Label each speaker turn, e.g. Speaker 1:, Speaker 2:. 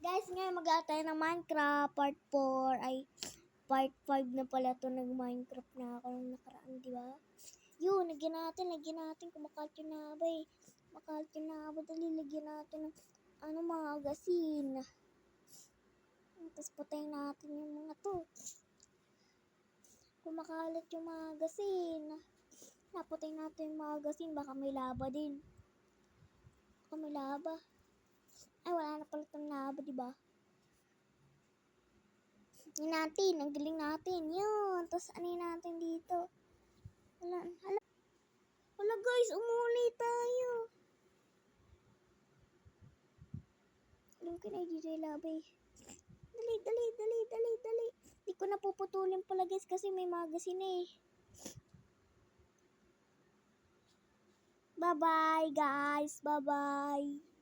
Speaker 1: Guys, ngayon mag-aata tayo ng Minecraft part 4. Ay, part 5 na pala to. Nag-Minecraft na ako nung nakaraan, di ba? Yun, lagyan natin. Kumakalat yung naba eh. Makalat yung naba. Dali, lagyan natin ng magazine. Tapos patayin natin yung mga to. Kumakalat yung magazine. Napatayin natin yung magazine. Baka may laba din. Baka may laba. Ay, wala na pala itong laba, di ba? Yun natin, ang galing natin. Yun. Tapos anin natin dito. Hala guys, umuli tayo. Alam ko na dito yung laba eh. Dali. Di ko napuputulin pala guys kasi may magazine eh. Bye-bye guys. Bye-bye.